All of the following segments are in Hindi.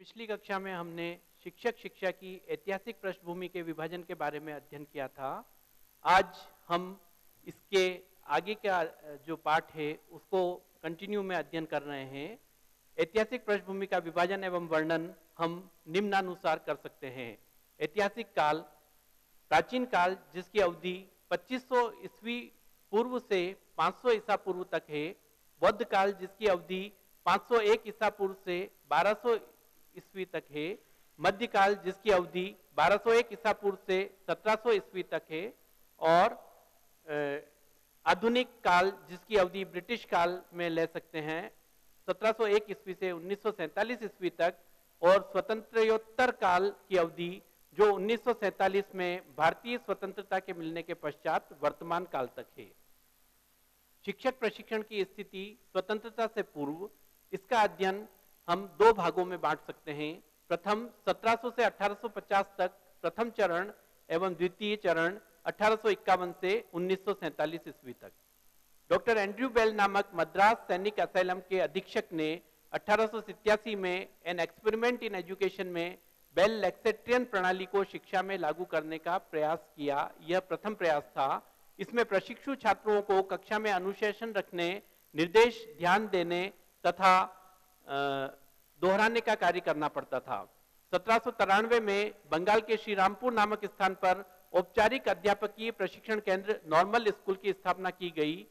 पिछली कक्षा में हमने शिक्षक शिक्षा की ऐतिहासिक पृष्ठभूमि के विभाजन के बारे में अध्ययन किया था। आज हम इसके आगे का जो पाठ है उसको कंटिन्यू में अध्ययन कर रहे हैं। ऐतिहासिक पृष्ठभूमि का विभाजन एवं वर्णन हम निम्नानुसार कर सकते हैं। ऐतिहासिक काल, प्राचीन काल जिसकी अवधि 2500 ईस्वी पूर्व से 500 ईसा पूर्व तक है। बौद्ध काल जिसकी अवधि 501 ईसा पूर्व से 1200 ईस्वी तक है। मध्यकाल जिसकी अवधि 1201 ईसा पूर्व से 1700 ईस्वी तक है। और आधुनिक काल जिसकी अवधि ब्रिटिश काल में ले सकते हैं 1701 ईस्वी से 1947 ईस्वी तक। और स्वतंत्रोत्तर काल की अवधि जो 1947 में भारतीय स्वतंत्रता के मिलने के पश्चात वर्तमान काल तक है। शिक्षक प्रशिक्षण की स्थिति स्वतंत्रता से पूर्व, इसका अध्ययन हम दो भागों में बांट सकते हैं। प्रथम 1700 से 1850 तक प्रथम चरण एवं द्वितीय चरण 1851 से 1947 ईस्वी तक। डॉक्टर एंड्रयू बेल नामक मद्रास सैनिक असाइलम के अधीक्षक ने 1887 में एन एक्सपेरिमेंट इन एजुकेशन में बेल लेक्सेट्रियन प्रणाली को शिक्षा में लागू करने का प्रयास किया। यह प्रथम प्रयास था। इसमें प्रशिक्षु छात्रों को कक्षा में अनुशासन रखने, निर्देश ध्यान देने तथा दोहराने का कार्य करना पड़ता था। 1793 में बंगाल के श्रीरामपुर नामक स्थान पर औपचारिक अध्यापकीय प्रशिक्षण केंद्र नॉर्मल स्कूल की स्थापना की गई।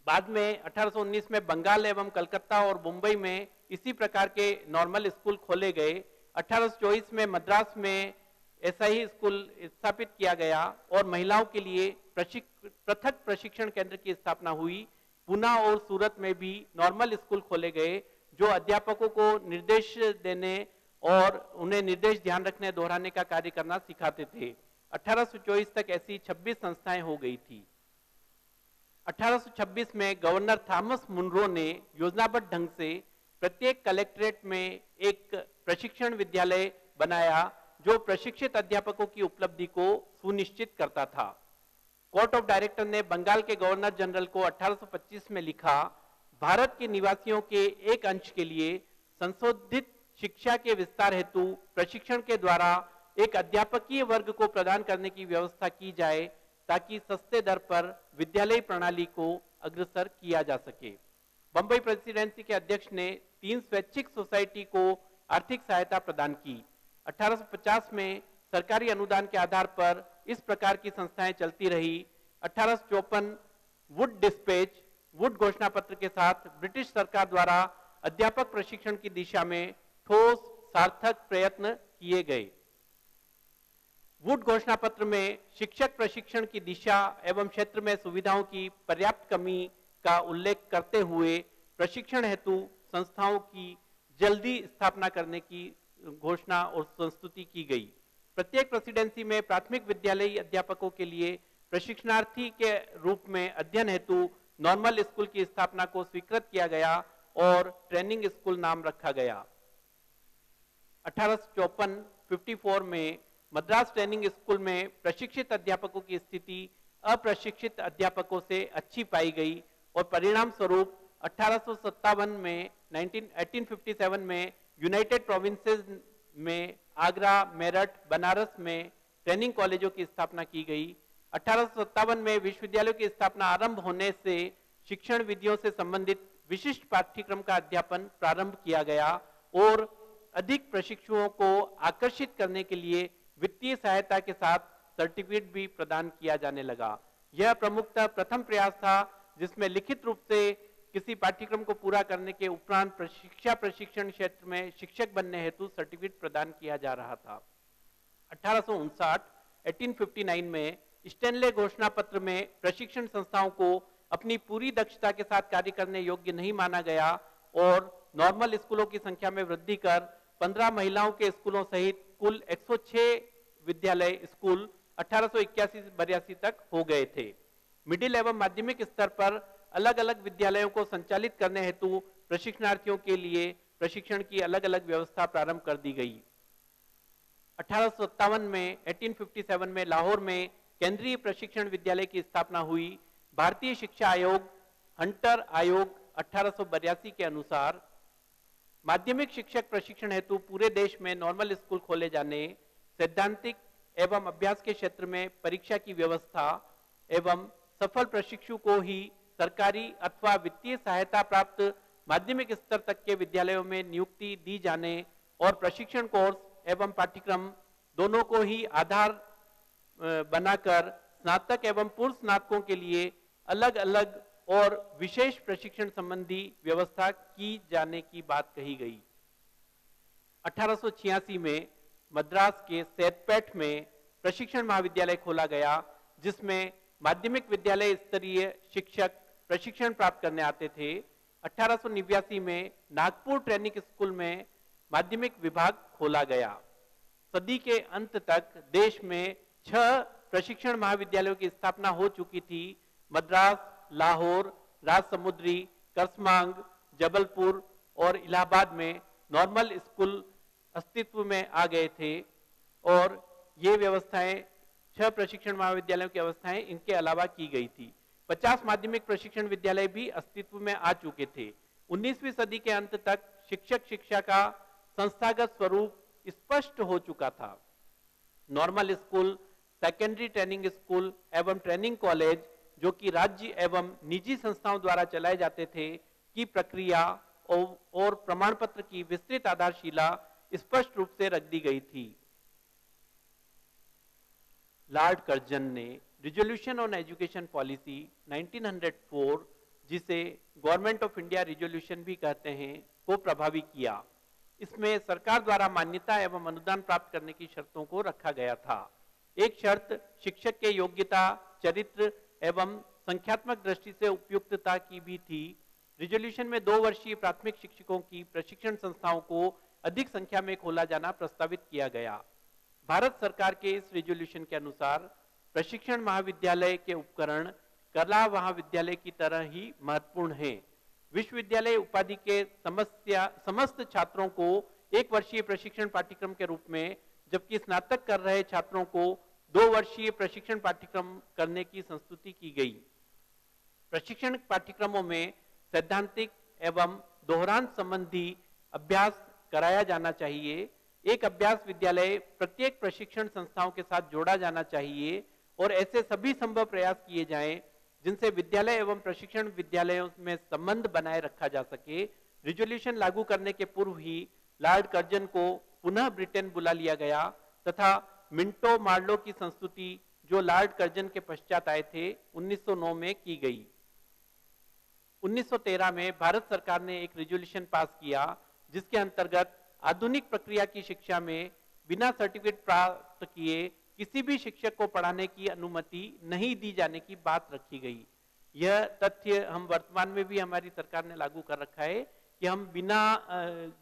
बाद में 1819 में बंगाल एवं कलकत्ता और मुंबई में इसी प्रकार के नॉर्मल स्कूल खोले गए। 1824 में मद्रास में ऐसा ही स्कूल स्थापित किया गया और महिलाओं के लिए पृथक प्रशिक्षण केंद्र की स्थापना हुई। पुणे और सूरत में भी नॉर्मल स्कूल खोले गए जो अध्यापकों को निर्देश देने और उन्हें निर्देश ध्यान रखने, दोहराने का कार्य करना सिखाते थे। 1824 तक ऐसी 26 संस्थाएं हो गई थी। 1826 में गवर्नर थॉमस मुनरो ने योजनाबद्ध ढंग से प्रत्येक कलेक्ट्रेट में एक प्रशिक्षण विद्यालय बनाया जो प्रशिक्षित अध्यापकों की उपलब्धि को सुनिश्चित करता था। कोर्ट ऑफ डायरेक्टर ने बंगाल के गवर्नर जनरल को 1825 में लिखा, भारत के निवासियों के एक अंश के लिए संशोधित शिक्षा के विस्तार हेतु प्रशिक्षण के द्वारा एक अध्यापकीय वर्ग को प्रदान करने की व्यवस्था की जाए ताकि सस्ते दर पर विद्यालय प्रणाली को अग्रसर किया जा सके। बंबई प्रेसिडेंसी के अध्यक्ष ने 3 स्वैच्छिक सोसाइटी को आर्थिक सहायता प्रदान की। 1850 में सरकारी अनुदान के आधार पर इस प्रकार की संस्थाएं चलती रही। 1854 वुड डिस्पैच, वुड घोषणा पत्र के साथ ब्रिटिश सरकार द्वारा अध्यापक प्रशिक्षण की दिशा में ठोस सार्थक प्रयत्न किए गए। वुड घोषणा पत्र में शिक्षक प्रशिक्षण की दिशा एवं क्षेत्र में सुविधाओं की पर्याप्त कमी का उल्लेख करते हुए प्रशिक्षण हेतु संस्थाओं की जल्दी स्थापना करने की घोषणा और संस्तुति की गई। प्रत्येक प्रेसिडेंसी में प्राथमिक विद्यालयी अध्यापकों के लिए प्रशिक्षणार्थी के रूप में अध्ययन हेतु नॉर्मल स्कूल की स्थापना को स्वीकृत किया गया और ट्रेनिंग स्कूल नाम रखा गया। 1854 में मद्रास ट्रेनिंग स्कूल में प्रशिक्षित अध्यापकों की स्थिति अप्रशिक्षित अध्यापकों से अच्छी पाई गई और परिणाम स्वरूप 1857 में 1857 में यूनाइटेड प्रोविंसेस में आगरा, मेरठ, बनारस में ट्रेनिंग कॉलेजों की स्थापना की गई। 1857 में विश्वविद्यालयों की स्थापना आरंभ होने से शिक्षण विधियों से संबंधित विशिष्ट पाठ्यक्रम का अध्यापन प्रारंभ किया गया और अधिक प्रशिक्षुओं को आकर्षित करने के लिए वित्तीय सहायता के साथ सर्टिफिकेट भी प्रदान किया जाने लगा। यह प्रमुखतः प्रथम प्रयास था जिसमें लिखित रूप से किसी पाठ्यक्रम को पूरा करने के उपरांत शिक्षा प्रशिक्षण क्षेत्र में शिक्षक बनने हेतु सर्टिफिकेट प्रदान किया जा रहा था। 1859 में स्टैनले घोषणा पत्र में प्रशिक्षण संस्थाओं को अपनी पूरी दक्षता के साथ कार्य करने योग्य नहीं माना गया और नॉर्मल स्कूलों की संख्या में वृद्धि कर 15 महिलाओं के स्कूलों सहित कुल 106 विद्यालय स्कूल 1881-82 तक हो गए थे। मिडिल एवं माध्यमिक स्तर पर अलग अलग विद्यालयों को संचालित करने हेतु प्रशिक्षणार्थियों के लिए प्रशिक्षण की अलग अलग व्यवस्था प्रारंभ कर दी गई। 1857 में लाहौर में केंद्रीय प्रशिक्षण विद्यालय की स्थापना हुई। भारतीय शिक्षा आयोग, हंटर आयोग 1882 के अनुसार माध्यमिक शिक्षक प्रशिक्षण हेतु पूरे देश में नॉर्मल स्कूल खोले जाने, सैद्धांतिक एवं अभ्यास के क्षेत्र में परीक्षा की व्यवस्था एवं सफल प्रशिक्षु को ही सरकारी अथवा वित्तीय सहायता प्राप्त माध्यमिक स्तर तक के विद्यालयों में नियुक्ति दी जाने और प्रशिक्षण कोर्स एवं पाठ्यक्रम दोनों को ही आधार बनाकर स्नातक एवं पूर्व स्नातकों के लिए अलग अलग और विशेष प्रशिक्षण संबंधी व्यवस्था की जाने की बात कही गई। 1886 में मद्रास के सैदपेट में प्रशिक्षण महाविद्यालय खोला गया, जिसमें माध्यमिक विद्यालय स्तरीय शिक्षक प्रशिक्षण प्राप्त करने आते थे। 1889 में नागपुर ट्रेनिंग स्कूल में माध्यमिक विभाग खोला गया। सदी के अंत तक देश में 6 प्रशिक्षण महाविद्यालयों की स्थापना हो चुकी थी। मद्रास, लाहौर, राजसमुंद्री, करसमांग, जबलपुर और इलाहाबाद में नॉर्मल स्कूल अस्तित्व में आ गए थे और ये व्यवस्थाएं 6 प्रशिक्षण महाविद्यालयों की व्यवस्थाएं इनके अलावा की गई थी। 50 माध्यमिक प्रशिक्षण विद्यालय भी अस्तित्व में आ चुके थे। 19वीं सदी के अंत तक शिक्षक शिक्षा का संस्थागत स्वरूप स्पष्ट हो चुका था। Normal school, secondary training school एवं ट्रेनिंग कॉलेज जो कि राज्य एवं निजी संस्थाओं द्वारा चलाए जाते थे की प्रक्रिया और प्रमाण पत्र की विस्तृत आधारशिला स्पष्ट रूप से रख दी गई थी। लॉर्ड कर्जन ने रिजोल्यूशन ऑन एजुकेशन पॉलिसी 1904, जिसे गवर्नमेंट ऑफ इंडिया रिजोल्यूशन भी कहते हैं, को प्रभावी किया। इसमें सरकार द्वारा मान्यता एवं अनुदान प्राप्त करने की शर्तों को रखा गया था। एक शर्त शिक्षक के योग्यता, चरित्र एवं संख्यात्मक दृष्टि से उपयुक्तता की भी थी। रिजोल्यूशन में 2 वर्षीय प्राथमिक शिक्षकों की प्रशिक्षण संस्थाओं को अधिक संख्या में खोला जाना प्रस्तावित किया गया। भारत सरकार के इस रिजोल्यूशन के अनुसार प्रशिक्षण महाविद्यालय के उपकरण कला महाविद्यालय की तरह ही महत्वपूर्ण हैं। विश्वविद्यालय उपाधि के समस्त छात्रों को 1 वर्षीय प्रशिक्षण पाठ्यक्रम के रूप में, जबकि स्नातक कर रहे छात्रों को 2 वर्षीय प्रशिक्षण पाठ्यक्रम करने की संस्तुति की गई। प्रशिक्षण पाठ्यक्रमों में सैद्धांतिक एवं दोहरान संबंधी अभ्यास कराया जाना चाहिए। एक अभ्यास विद्यालय प्रत्येक प्रशिक्षण संस्थाओं के साथ जोड़ा जाना चाहिए और ऐसे सभी संभव प्रयास किए जाएं जिनसे विद्यालय एवं प्रशिक्षण विद्यालयों में संबंध बनाए रखा जा सके। रिजोल्यूशन लागू करने के पूर्व ही लॉर्ड कर्जन को पुनः ब्रिटेन बुला लिया गया तथा मिंटो मार्लो की संस्तुति, जो लॉर्ड कर्जन के पश्चात आए थे, 1909 में की गई। 1913 में भारत सरकार ने एक रिजोल्यूशन पास किया जिसके अंतर्गत आधुनिक प्रक्रिया की शिक्षा में बिना सर्टिफिकेट प्राप्त किए किसी भी शिक्षक को पढ़ाने की अनुमति नहीं दी जाने की बात रखी गई। यह तथ्य हम वर्तमान में भी हमारी सरकार ने लागू कर रखा है कि हम बिना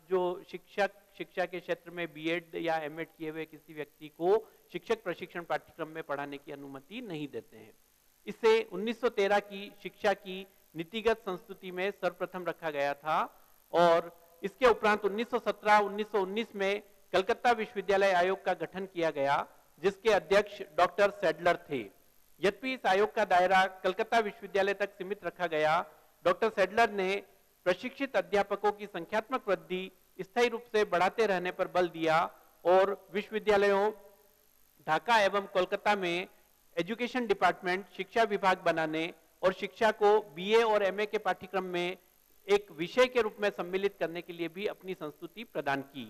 जो शिक्षा के क्षेत्र में बीएड या एमएड किए हुए किसी व्यक्ति को शिक्षक प्रशिक्षण पाठ्यक्रम में पढ़ाने की अनुमति नहीं देते हैं। इसे 1913 की शिक्षा की नीतिगत संस्तुति में सर्वप्रथम रखा गया था और इसके उपरांत 1917-1919 में कलकत्ता विश्वविद्यालय आयोग का गठन किया गया, जिसके अध्यक्ष डॉक्टर सैडलर थे। यद्यपि इस आयोग का दायरा कलकत्ता विश्वविद्यालय तक सीमित रखा गया, डॉक्टर सैडलर ने प्रशिक्षित अध्यापकों की संख्यात्मक वृद्धि स्थायी रूप से बढ़ाते रहने पर बल दिया और विश्वविद्यालयों ढाका एवं कोलकाता में एजुकेशन डिपार्टमेंट, शिक्षा विभाग बनाने और शिक्षा को बीए और एमए के पाठ्यक्रम में एक विषय के रूप में सम्मिलित करने के लिए भी अपनी संस्तुति प्रदान की।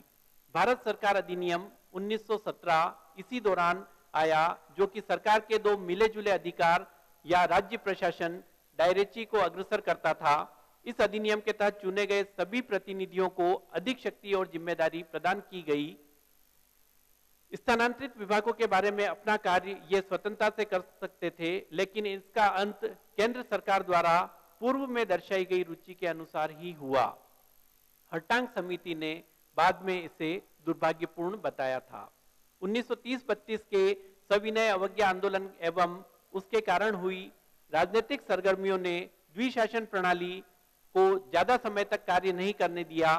भारत सरकार अधिनियम 1917 इसी दौरान आया, जो कि सरकार के 2 मिले जुले अधिकार या राज्य प्रशासन डायरेची को अग्रसर करता था। इस अधिनियम के तहत चुने गए सभी प्रतिनिधियों को अधिक शक्ति और जिम्मेदारी प्रदान की गई। स्थानांतरित विभागों के बारे में अपना कार्य ये स्वतंत्रता से कर सकते थे, लेकिन इसका अंत केंद्र सरकार द्वारा पूर्व में दर्शाई गई रुचि के अनुसार ही हुआ। हर्टांग समिति ने बाद में इसे दुर्भाग्यपूर्ण बताया था। 1930-32 के सविनय अवज्ञा आंदोलन एवं उसके कारण हुई राजनीतिक सरगर्मियों ने द्विशासन प्रणाली को ज्यादा समय तक कार्य नहीं करने दिया।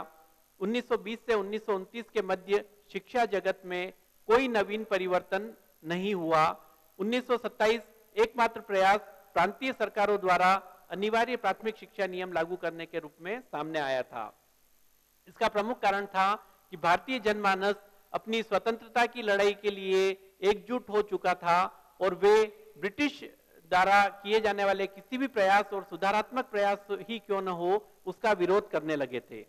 1920 से 1929 के मध्य शिक्षा जगत में कोई नवीन परिवर्तन नहीं हुआ। 1927 एकमात्र प्रयास प्रांतीय सरकारों द्वारा अनिवार्य प्राथमिक शिक्षा नियम लागू करने के रूप में सामने आया था। इसका प्रमुख कारण था कि भारतीय जनमानस अपनी स्वतंत्रता की लड़ाई के लिए एकजुट हो चुका था और वे ब्रिटिश द्वारा किए जाने वाले किसी भी प्रयास और सुधारात्मक प्रयास ही क्यों न हो उसका विरोध करने लगे थे।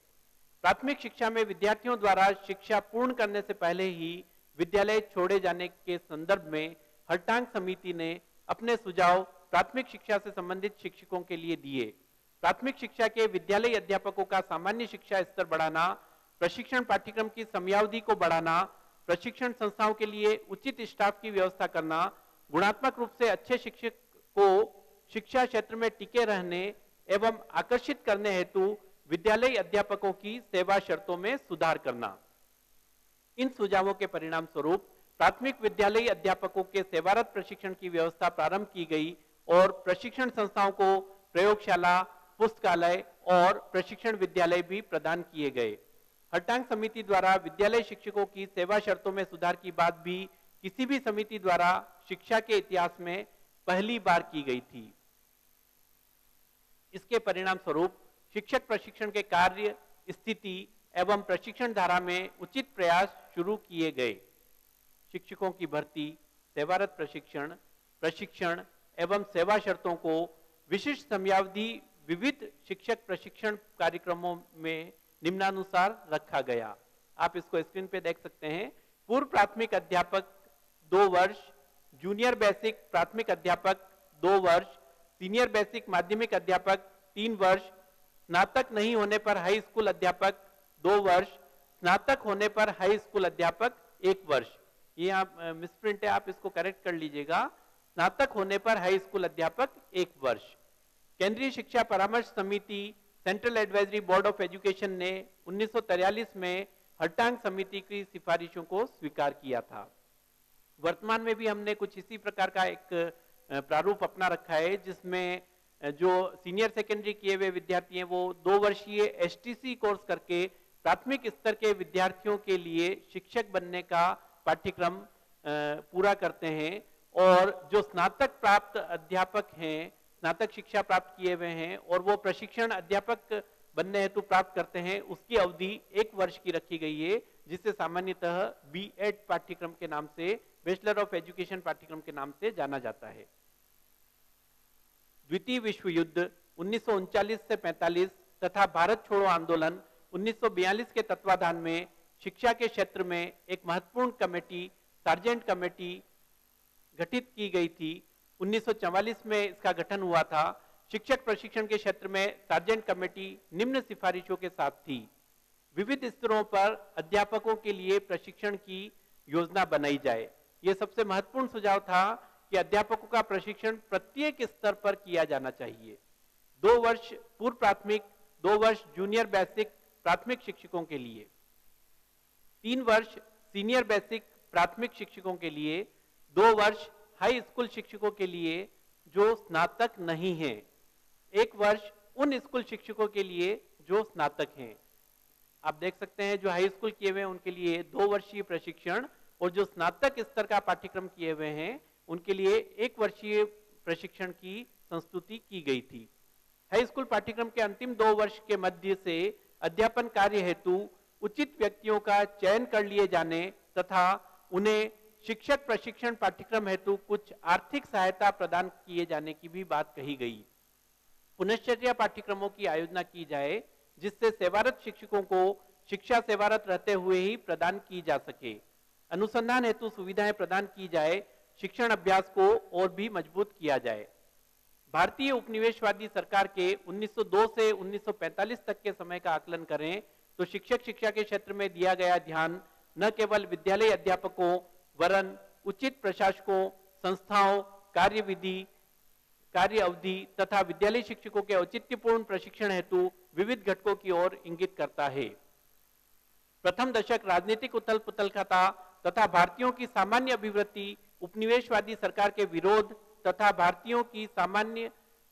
प्राथमिक शिक्षा में विद्यार्थियों द्वारा शिक्षा पूर्ण करने से पहले ही विद्यालय छोड़े जाने के संदर्भ में हर्टांग समिति ने अपने सुझाव प्राथमिक शिक्षा से संबंधित शिक्षकों के लिए दिए। प्राथमिक शिक्षा के विद्यालय अध्यापकों का सामान्य शिक्षा स्तर बढ़ाना, प्रशिक्षण पाठ्यक्रम की समयावधि को बढ़ाना, प्रशिक्षण संस्थाओं के लिए उचित स्टाफ की व्यवस्था करना, गुणात्मक रूप से अच्छे शिक्षक को शिक्षा क्षेत्र में टिके रहने एवं आकर्षित करने हेतु विद्यालय अध्यापकों की सेवा शर्तों में सुधार करना। इन सुझावों के परिणाम स्वरूप प्राथमिक विद्यालय अध्यापकों के सेवारत प्रशिक्षण की व्यवस्था प्रारंभ की गई और प्रशिक्षण संस्थाओं को प्रयोगशाला, पुस्तकालय और प्रशिक्षण विद्यालय भी प्रदान किए गए। हर्टांग समिति द्वारा विद्यालय शिक्षकों की सेवा शर्तों में सुधार की बात भी किसी भी समिति द्वारा शिक्षा के इतिहास में पहली बार की गई थी। इसके परिणाम स्वरूप शिक्षक प्रशिक्षण के कार्य, स्थिति एवं प्रशिक्षण धारा में उचित प्रयास शुरू किए गए। शिक्षकों की भर्ती, सेवारत प्रशिक्षण, प्रशिक्षण एवं सेवा शर्तों को विशिष्ट समयावधि विविध शिक्षक प्रशिक्षण कार्यक्रमों में निम्नानुसार रखा गया। आप इसको स्क्रीन पे देख सकते हैं। पूर्व प्राथमिक अध्यापक 2 वर्ष, जूनियर बेसिक प्राथमिक अध्यापक 2 वर्ष, सीनियर बेसिक माध्यमिक अध्यापक 3 वर्ष, स्नातक नहीं होने पर हाई स्कूल अध्यापक 2 वर्ष, स्नातक होने पर हाई स्कूल अध्यापक 1 वर्ष। ये आप मिसप्रिंट है, आप इसको करेक्ट कर लीजिएगा। स्नातक होने पर हाई स्कूल अध्यापक 1 वर्ष। केंद्रीय शिक्षा परामर्श समिति, central advisory board of education ने 1943 में हर्टांग समिति की सिफारिशों को स्वीकार किया था। वर्तमान में भी हमने कुछ इसी प्रकार का एक प्रारूप अपना रखा है, जिसमें जो सीनियर सेकेंडरी किए हुए विद्यार्थी हैं वो 2 वर्षीय एसटीसी कोर्स करके प्राथमिक स्तर के विद्यार्थियों के लिए शिक्षक बनने का पाठ्यक्रम पूरा करते हैं, और जो स्नातक प्राप्त अध्यापक हैं, स्नातक शिक्षा प्राप्त किए हुए हैं और वो प्रशिक्षण अध्यापक बनने हेतु प्राप्त करते हैं, उसकी अवधि 1 वर्ष की रखी गई है, जिसे सामान्यतः बीएड पाठ्यक्रम के नाम से, बैचलर ऑफ एजुकेशन पाठ्यक्रम के नाम से जाना जाता है। द्वितीय विश्व युद्ध 1939 से 45 तथा भारत छोड़ो आंदोलन 1942 के तत्वाधान में शिक्षा के क्षेत्र में एक महत्वपूर्ण कमेटी, सार्जेंट कमेटी गठित की गई थी। 1944 में इसका गठन हुआ था। शिक्षक प्रशिक्षण के क्षेत्र में सार्जेंट कमेटी निम्न सिफारिशों के साथ थी। विविध स्तरों पर अध्यापकों के लिए प्रशिक्षण की योजना बनाई जाए। यह सबसे महत्वपूर्ण सुझाव था कि अध्यापकों का प्रशिक्षण प्रत्येक स्तर पर किया जाना चाहिए। 2 वर्ष पूर्व प्राथमिक, 2 वर्ष जूनियर बेसिक प्राथमिक शिक्षकों के लिए, 3 वर्ष सीनियर बेसिक प्राथमिक शिक्षकों के लिए, 2 वर्ष हाई स्कूल शिक्षकों के लिए जो स्नातक नहीं हैं, 1 वर्ष उन स्कूल शिक्षकों के लिए जो स्नातक हैं। आप देख सकते हैं जो हाई स्कूल किए हुए हैं उनके लिए 2 वर्षीय प्रशिक्षण, और जो स्नातक स्तर का पाठ्यक्रम किए हुए हैं उनके लिए 1 वर्षीय प्रशिक्षण की संस्तुति की गई थी। हाई स्कूल पाठ्यक्रम के अंतिम 2 वर्ष के मध्य से अध्यापन कार्य हेतु उचित व्यक्तियों का चयन कर लिए जाने तथा उन्हें शिक्षक प्रशिक्षण पाठ्यक्रम हेतु कुछ आर्थिक सहायता प्रदान किए जाने की भी बात कही गई। पुनश्चर्या पाठ्यक्रमों की आयोजना की जाए, जिससे सेवारत शिक्षकों को शिक्षा सेवारत रहते हुए ही प्रदान की जा सके। अनुसंधान हेतु सुविधाएं प्रदान की जाए, शिक्षण अभ्यास को और भी मजबूत किया जाए। भारतीय उपनिवेशवादी सरकार के 1902 से 1945 तक के समय का आकलन करें तो शिक्षक शिक्षा के क्षेत्र में दिया गया ध्यान न केवल विद्यालय अध्यापकों वरन उचित प्रशासकों, संस्थाओं, कार्यविधि, कार्य अवधि तथा विद्यालय शिक्षकों के औचित्यपूर्ण प्रशिक्षण हेतु विविध घटकों की ओर इंगित करता है। प्रथम दशक राजनीतिक उथल पुथल का था तथा भारतीयों की सामान्य अभिवृत्ति, उपनिवेशवादी सरकार के विरोध तथा भारतीयों की सामान्य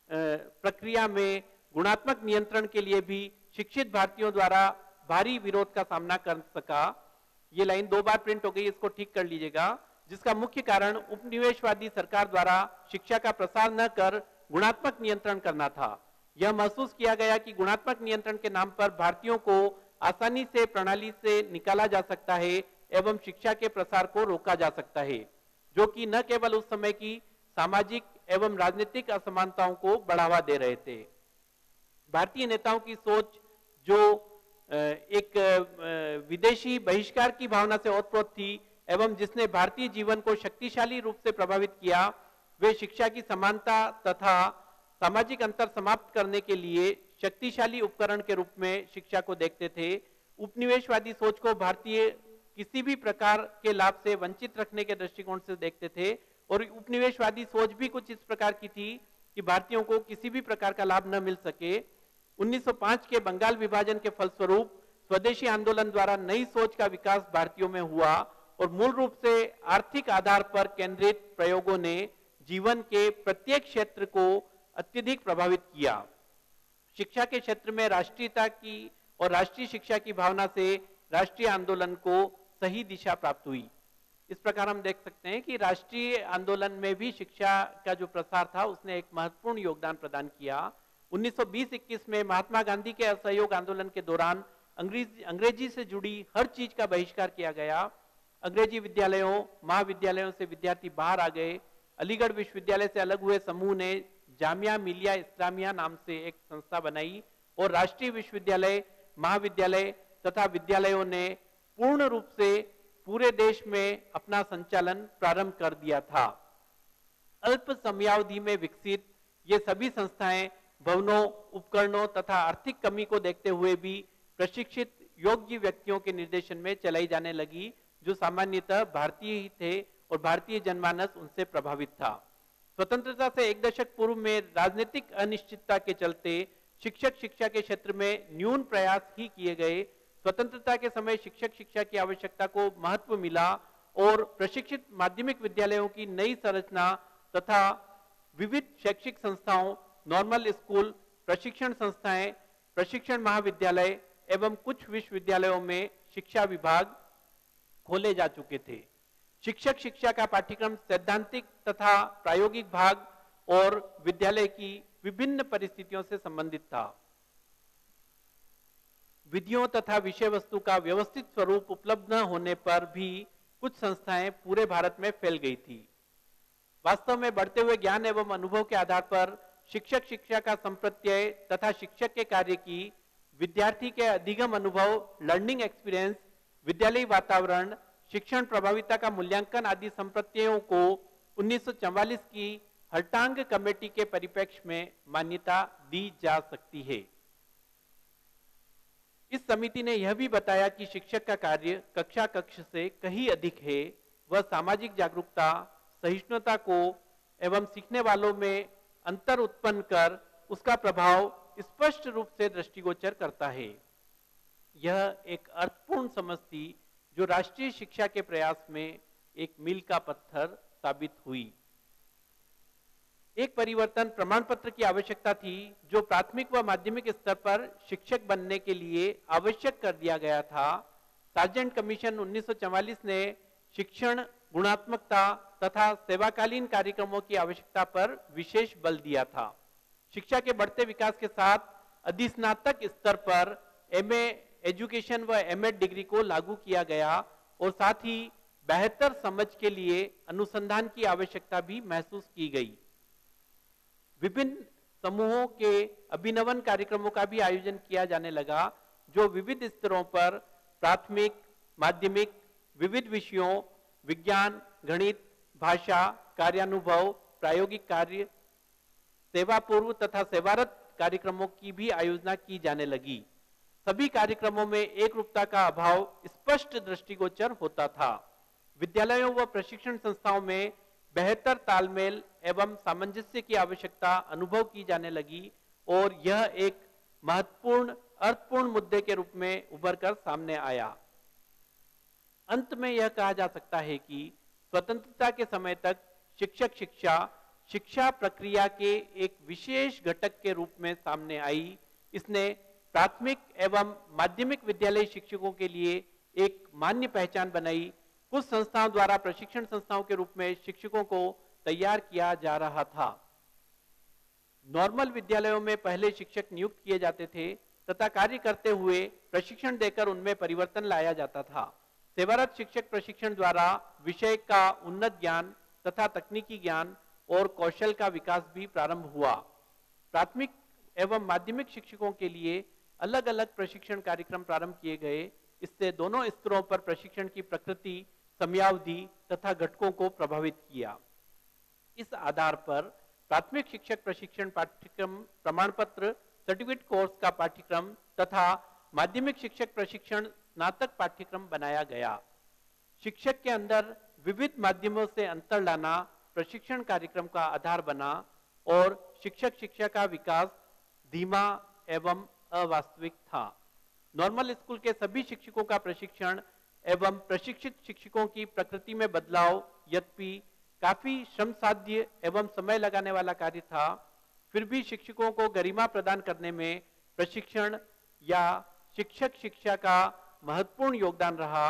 प्रक्रिया में गुणात्मक नियंत्रण के लिए भी शिक्षित भारतीयों द्वारा भारी विरोध का सामना कर सका। ये लाइन 2 बार प्रिंट हो गई, इसको ठीक कर लीजिएगा। जिसका मुख्य कारण उपनिवेशवादी सरकार द्वारा शिक्षा का प्रसार न कर गुणात्मक नियंत्रण करना था। यह महसूस किया गया कि गुणात्मक नियंत्रण के नाम पर भारतीयों को आसानी से प्रणाली से निकाला जा सकता है एवं शिक्षा के प्रसार को रोका जा सकता है, जो कि न केवल उस समय की सामाजिक एवं राजनीतिक असमानताओं को बढ़ावा दे रहे थे। भारतीय नेताओं की सोच जो एक विदेशी बहिष्कार की भावना से ओतप्रोत थी एवं जिसने भारतीय जीवन को शक्तिशाली रूप से प्रभावित किया, वे शिक्षा की समानता तथा सामाजिक अंतर समाप्त करने के लिए शक्तिशाली उपकरण के रूप में शिक्षा को देखते थे। उपनिवेशवादी सोच को भारतीय किसी भी प्रकार के लाभ से वंचित रखने के दृष्टिकोण से देखते थे और उपनिवेशवादी सोच भी कुछ इस प्रकार की थी कि भारतीयों को किसी भी प्रकार का लाभ न मिल सके। 1905 के बंगाल विभाजन के फलस्वरूप स्वदेशी आंदोलन द्वारा नई सोच का विकास भारतीयों में हुआ और मूल रूप से आर्थिक आधार पर केंद्रित प्रयोगों ने जीवन के प्रत्येक क्षेत्र को अत्यधिक प्रभावित किया। शिक्षा के क्षेत्र में राष्ट्रीयता की और राष्ट्रीय शिक्षा की भावना से राष्ट्रीय आंदोलन को सही दिशा प्राप्त हुई। इस प्रकार हम देख सकते हैं कि राष्ट्रीय आंदोलन में भी शिक्षा का जो प्रसार था उसने एक महत्वपूर्ण योगदान प्रदान किया। 1920-21 में महात्मा गांधी के असहयोग आंदोलन के दौरान अंग्रेजी से जुड़ी हर चीज का बहिष्कार किया गया। अंग्रेजी विद्यालयों, महाविद्यालयों से विद्यार्थी बाहर आ गए। अलीगढ़ विश्वविद्यालय से अलग हुए समूह ने जामिया मिलिया इस्लामिया नाम से एक संस्था बनाई और राष्ट्रीय विश्वविद्यालय, महाविद्यालय तथा विद्यालयों ने पूर्ण रूप से पूरे देश में अपना संचालन प्रारंभ कर दिया था। अल्प समयावधि में विकसित ये सभी संस्थाएं भवनों, उपकरणों तथा आर्थिक कमी को देखते हुए भी प्रशिक्षित योग्य व्यक्तियों के निर्देशन में चलाई जाने लगी, जो सामान्यतः भारतीय ही थे और भारतीय जनमानस उनसे प्रभावित था। स्वतंत्रता से एक दशक पूर्व में राजनीतिक अनिश्चितता के चलते शिक्षा के क्षेत्र में न्यून प्रयास ही किए गए। स्वतंत्रता के समय शिक्षा की आवश्यकता को महत्व मिला और प्रशिक्षित माध्यमिक विद्यालयों की नई संरचना तथा विविध शैक्षिक संस्थाओं, नॉर्मल स्कूल, प्रशिक्षण संस्थाएं, प्रशिक्षण महाविद्यालय एवं कुछ विश्वविद्यालयों में शिक्षा विभाग खोले जा चुके थे। शिक्षा का पाठ्यक्रम सैद्धांतिक तथा प्रायोगिक भाग और विद्यालय की विभिन्न परिस्थितियों से संबंधित था। विधियों तथा विषय वस्तु का व्यवस्थित स्वरूप उपलब्ध न होने पर भी कुछ संस्थाएं पूरे भारत में फैल गई थी। वास्तव में बढ़ते हुए ज्ञान एवं अनुभव के आधार पर शिक्षा का संप्रत्यय तथा शिक्षक के कार्य की, विद्यार्थी के अधिगम अनुभव, लर्निंग एक्सपीरियंस, विद्यालयी वातावरण, शिक्षण प्रभाविता का मूल्यांकन आदि संप्रत्ययों को 1944 की हर्टांग कमेटी के परिप्रेक्ष्य में मान्यता दी जा सकती है। इस समिति ने यह भी बताया कि शिक्षक का कार्य कक्षा कक्ष से कहीं अधिक है। वह सामाजिक जागरूकता, सहिष्णुता को एवं सीखने वालों में अंतर उत्पन्न कर उसका प्रभाव स्पष्ट रूप से दृष्टिगोचर करता है। यह एक अर्थपूर्ण समझ थी जो राष्ट्रीय शिक्षा के प्रयास में एक मील का पत्थर साबित हुई। एक परिवर्तन प्रमाण पत्र की आवश्यकता थी जो प्राथमिक व माध्यमिक स्तर पर शिक्षक बनने के लिए आवश्यक कर दिया गया था। सार्जेंट कमीशन 1944 ने शिक्षण, गुणात्मकता तथा सेवाकालीन कार्यक्रमों की आवश्यकता पर विशेष बल दिया था। शिक्षा के बढ़ते विकास के साथ अधिस्नातक स्तर पर एमए एजुकेशन व एमएड डिग्री को लागू किया गया और साथ ही बेहतर समझ के लिए अनुसंधान की आवश्यकता भी महसूस की गई। विभिन्न समूहों के अभिनवन कार्यक्रमों का भी आयोजन किया जाने लगा जो विविध स्तरों पर प्राथमिक, माध्यमिक, विविध विषयों, विज्ञान, गणित, भाषा, कार्यानुभव, प्रायोगिक कार्य, सेवा पूर्व तथा सेवारत कार्यक्रमों की भी आयोजना की जाने लगी। सभी कार्यक्रमों में एक रूपता का अभाव स्पष्ट दृष्टिगोचर होता था। विद्यालयों व प्रशिक्षण संस्थाओं में बेहतर तालमेल एवं सामंजस्य की आवश्यकता अनुभव की जाने लगी और यह एक महत्वपूर्ण अर्थपूर्ण मुद्दे के रूप में उभर कर सामने आया। अंत में यह कहा जा सकता है कि स्वतंत्रता के समय तक शिक्षा प्रक्रिया के एक विशेष घटक के रूप में सामने आई। इसने प्राथमिक एवं माध्यमिक विद्यालय शिक्षकों के लिए एक मान्य पहचान बनाई। कुछ संस्थाओं द्वारा प्रशिक्षण संस्थाओं के रूप में शिक्षकों को तैयार किया जा रहा था। नॉर्मल विद्यालयों में पहले शिक्षक नियुक्त किए जाते थे तथा कार्य करते हुए प्रशिक्षण देकर उनमें परिवर्तन लाया जाता था। सेवारत शिक्षक प्रशिक्षण द्वारा विषय का उन्नत ज्ञान तथा तकनीकी ज्ञान और कौशल का विकास भी प्रारंभ हुआ। प्राथमिक एवं माध्यमिक शिक्षकों के लिए अलग अलग प्रशिक्षण कार्यक्रम प्रारंभ किए गए। इससे दोनों स्तरों पर प्रशिक्षण की प्रकृति, समयावधि तथा घटकों को प्रभावित किया। इस आधार पर प्राथमिक शिक्षक प्रशिक्षण पाठ्यक्रम प्रमाण पत्र, सर्टिफिकेट कोर्स का पाठ्यक्रम तथा माध्यमिक शिक्षक प्रशिक्षण स्नातक पाठ्यक्रम बनाया गया। शिक्षक के अंदर विविध माध्यमों से अंतर लाना प्रशिक्षण कार्यक्रम का आधार बना और शिक्षक शिक्षा का विकास धीमा एवं अवास्तविक था। नॉर्मल स्कूल के सभी शिक्षकों का प्रशिक्षण एवं प्रशिक्षित शिक्षकों की प्रकृति में बदलाव यद्यपि काफी श्रम साध्य एवं समय लगाने वाला कार्य था, फिर भी शिक्षकों को गरिमा प्रदान करने में प्रशिक्षण या शिक्षक शिक्षा का महत्वपूर्ण योगदान रहा।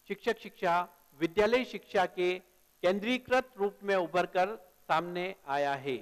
शिक्षक शिक्षा विद्यालय शिक्षा के केंद्रीकृत रूप में उभरकर सामने आया है।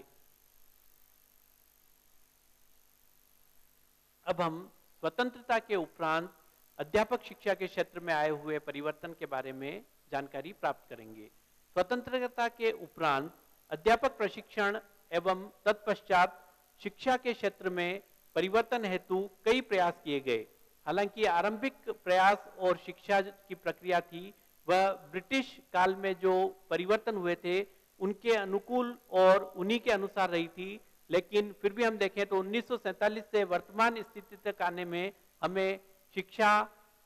अब हम स्वतंत्रता के उपरांत अध्यापक शिक्षा के क्षेत्र में आए हुए परिवर्तन के बारे में जानकारी प्राप्त करेंगे। स्वतंत्रता के उपरांत अध्यापक प्रशिक्षण एवं तत्पश्चात शिक्षा के क्षेत्र में परिवर्तन हेतु कई प्रयास किए गए। हालांकि आरंभिक प्रयास और शिक्षा की प्रक्रिया थी वह ब्रिटिश काल में जो परिवर्तन हुए थे उनके अनुकूल और उन्हीं के अनुसार रही थी, लेकिन फिर भी हम देखें तो 1947 से वर्तमान स्थिति तक आने में हमें शिक्षा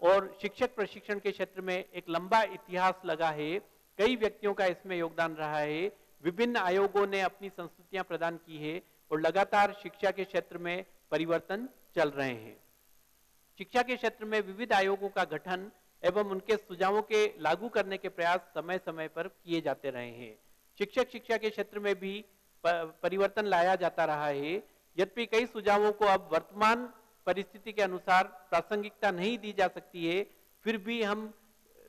और शिक्षक प्रशिक्षण के क्षेत्र में एक लंबा इतिहास लगा है। कई व्यक्तियों का इसमें योगदान रहा है। विभिन्न आयोगों ने अपनी संस्तुतियां प्रदान की है और लगातार शिक्षा के क्षेत्र में परिवर्तन चल रहे हैं। शिक्षा के क्षेत्र में विविध आयोगों का गठन एवं उनके सुझावों के लागू करने के प्रयास समय समय पर किए जाते रहे हैं। शिक्षक शिक्षा के क्षेत्र में भी परिवर्तन लाया जाता रहा है। यद्यपि कई सुझावों को अब वर्तमान परिस्थिति के अनुसार प्रासंगिकता नहीं दी जा सकती है, फिर भी हम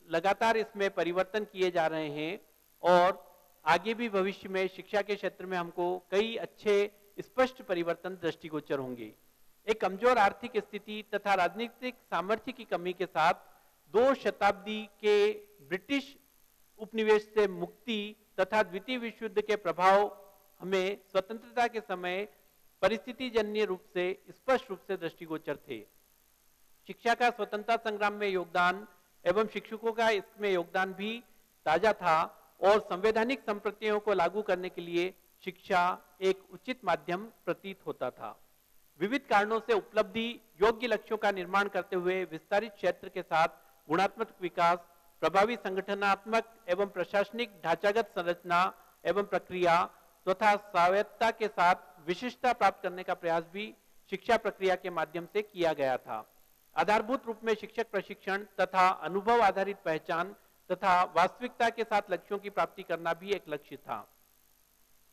लगातार इसमें परिवर्तन किए जा रहे हैं और आगे भी भविष्य में शिक्षा के क्षेत्र में हमको कई अच्छे स्पष्ट परिवर्तन दृष्टिगोचर होंगे। एक कमजोर आर्थिक स्थिति तथा राजनीतिक सामर्थ्य की कमी के साथ 2 शताब्दी के ब्रिटिश उपनिवेश से मुक्ति तथा द्वितीय विश्व युद्ध के प्रभाव हमें स्वतंत्रता के समय परिस्थिति जन्य रूप से स्पष्ट रूप से दृष्टिगोचर थे। शिक्षा का स्वतंत्रता संग्राम में योगदान एवं शिक्षकों का इसमें योगदान भी ताजा था और संवैधानिक संप्रतियों को लागू करने के लिए शिक्षा एक उचित माध्यम प्रतीत होता था। विविध कारणों से उपलब्धि योग्य लक्ष्यों का निर्माण करते हुए विस्तारित क्षेत्र के साथ गुणात्मक विकास, प्रभावी संगठनात्मक एवं प्रशासनिक ढांचागत संरचना एवं प्रक्रिया तथा स्वायत्तता के साथ विशिष्टता प्राप्त करने का प्रयास भी शिक्षा प्रक्रिया के माध्यम से किया गया था। आधारभूत रूप में शिक्षक प्रशिक्षण तथा अनुभव आधारित पहचान तथा वास्तविकता के साथ लक्ष्यों की प्राप्ति करना भी एक लक्ष्य था।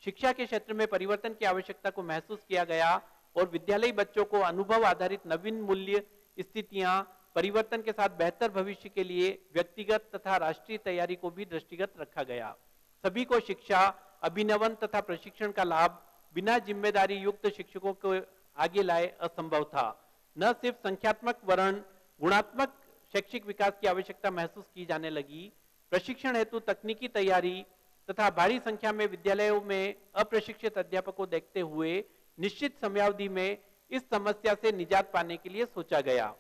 शिक्षा के क्षेत्र में परिवर्तन की आवश्यकता को महसूस किया गया और विद्यालयी बच्चों को अनुभव आधारित नवीन मूल्य स्थितियां परिवर्तन के साथ बेहतर भविष्य के लिए व्यक्तिगत तथा राष्ट्रीय तैयारी को भी दृष्टिगत रखा गया। सभी को शिक्षा, अभिनवन तथा प्रशिक्षण का लाभ बिना जिम्मेदारी युक्त शिक्षकों को आगे लाए असंभव था। न सिर्फ संख्यात्मक वर्ण, गुणात्मक शैक्षिक विकास की आवश्यकता महसूस की जाने लगी, प्रशिक्षण हेतु तकनीकी तैयारी तथा भारी संख्या में विद्यालयों में अप्रशिक्षित अध्यापकों को देखते हुए निश्चित समयावधि में इस समस्या से निजात पाने के लिए सोचा गया।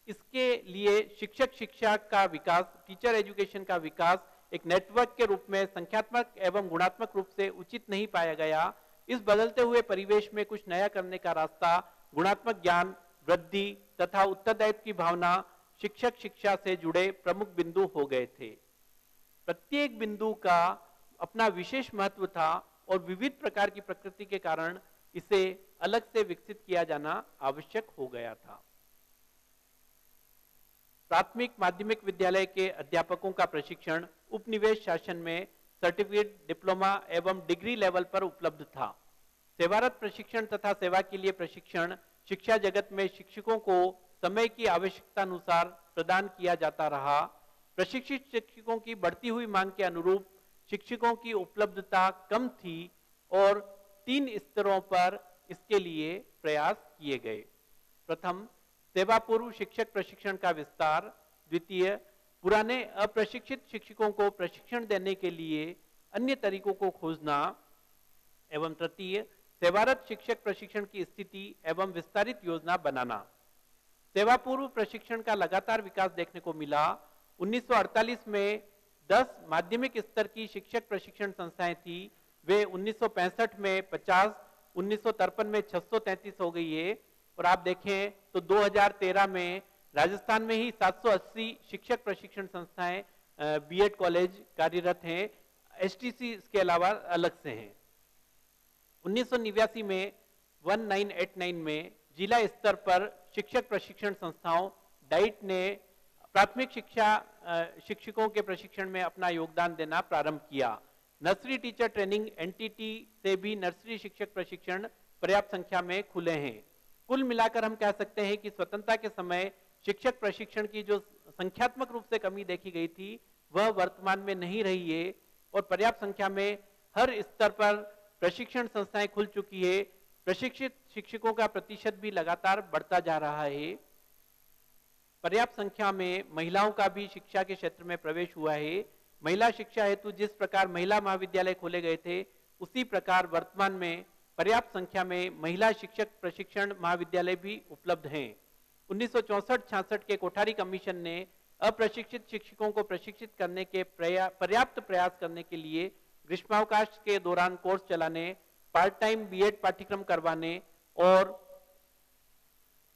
इसके लिए शिक्षक शिक्षा का विकास, टीचर एजुकेशन का विकास एक नेटवर्क के रूप में संख्यात्मक एवं गुणात्मक रूप से उचित नहीं पाया गया। इस बदलते हुए परिवेश में कुछ नया करने का रास्ता गुणात्मक ज्ञान वृद्धि तथा उत्तरदायित्व की भावना शिक्षक शिक्षा से जुड़े प्रमुख बिंदु हो गए थे। प्रत्येक बिंदु का अपना विशेष महत्व था और विविध प्रकार की प्रकृति के कारण इसे अलग से विकसित किया जाना आवश्यक हो गया था। प्राथमिक माध्यमिक विद्यालय के अध्यापकों का प्रशिक्षण उपनिवेश शासन में सर्टिफिकेट, डिप्लोमा एवं डिग्री लेवल पर उपलब्ध था। सेवारत प्रशिक्षण तथा सेवा के लिए प्रशिक्षण शिक्षा जगत में शिक्षकों को समय की आवश्यकता अनुसार प्रदान किया जाता रहा। प्रशिक्षित शिक्षकों की बढ़ती हुई मांग के अनुरूप शिक्षकों की उपलब्धता कम थी और 3 स्तरों पर इसके लिए प्रयास किए गए। प्रथम, सेवा पूर्व शिक्षक प्रशिक्षण का विस्तार। द्वितीय, पुराने अप्रशिक्षित शिक्षकों को प्रशिक्षण देने के लिए अन्य तरीकों को खोजना। एवं तृतीय, सेवारत शिक्षक प्रशिक्षण की स्थिति एवं विस्तारित योजना बनाना। सेवा पूर्व प्रशिक्षण का लगातार विकास देखने को मिला। 1948 में 10 माध्यमिक स्तर की शिक्षक प्रशिक्षण संस्थाएं थी, वे 1965 में 50, 1953 में 633 हो गई है। और आप देखें तो 2013 में राजस्थान में ही 780 शिक्षक प्रशिक्षण संस्थाएं बीएड कॉलेज कार्यरत हैं। एसटीसी इसके अलावा अलग से हैं। 1989 में 1989 में जिला स्तर पर शिक्षक प्रशिक्षण संस्थाओं डाइट ने प्राथमिक शिक्षा शिक्षकों के प्रशिक्षण में अपना योगदान देना प्रारंभ किया। नर्सरी टीचर ट्रेनिंग एनटीटी से भी नर्सरी शिक्षक प्रशिक्षण पर्याप्त संख्या में खुले हैं। कुल मिलाकर हम कह सकते हैं कि स्वतंत्रता के समय शिक्षक प्रशिक्षण की जो संख्यात्मक रूप से कमी देखी गई थी वह वर्तमान में नहीं रही है और पर्याप्त संख्या में हर स्तर पर प्रशिक्षण संस्थाएं खुल चुकी है। प्रशिक्षित शिक्षकों का प्रतिशत भी लगातार बढ़ता जा रहा है। पर्याप्त संख्या में महिलाओं का भी शिक्षा के क्षेत्र में प्रवेश हुआ है। महिला शिक्षा हेतु जिस प्रकार महिला महाविद्यालय खोले गए थे उसी प्रकार वर्तमान में पर्याप्त संख्या में महिला शिक्षक प्रशिक्षण महाविद्यालय भी उपलब्ध हैं। 1964-66 के कोठारी कमीशन ने अप्रशिक्षित शिक्षकों को प्रशिक्षित करने के पर्याप्त प्रयास करने के लिए ग्रीष्मावकाश के दौरान कोर्स चलाने, पार्ट टाइम बीएड पाठ्यक्रम करवाने और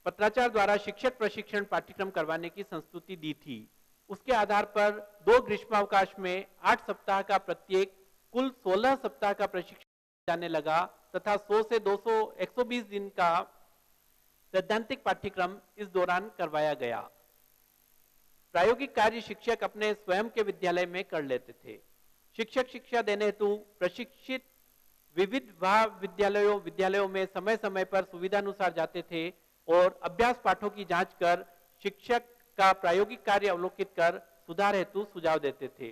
पत्राचार द्वारा शिक्षक प्रशिक्षण पाठ्यक्रम करवाने की संस्तुति दी थी। उसके आधार पर 2 ग्रीष्मावकाश में 8 सप्ताह का प्रत्येक कुल 16 सप्ताह का प्रशिक्षण जाने लगा तथा 100 से 200 120 दिन का सैद्धांतिक पाठ्यक्रम इस दौरान करवाया गया। प्रायोगिक कार्य शिक्षक अपने स्वयं के विद्यालय में कर लेते थे। शिक्षक शिक्षा देने हेतु प्रशिक्षित विविध विद्यालयों में समय समय पर सुविधानुसार जाते थे और अभ्यास पाठों की जांच कर शिक्षक का प्रायोगिक कार्य अवलोकित कर सुधार हेतु सुझाव देते थे।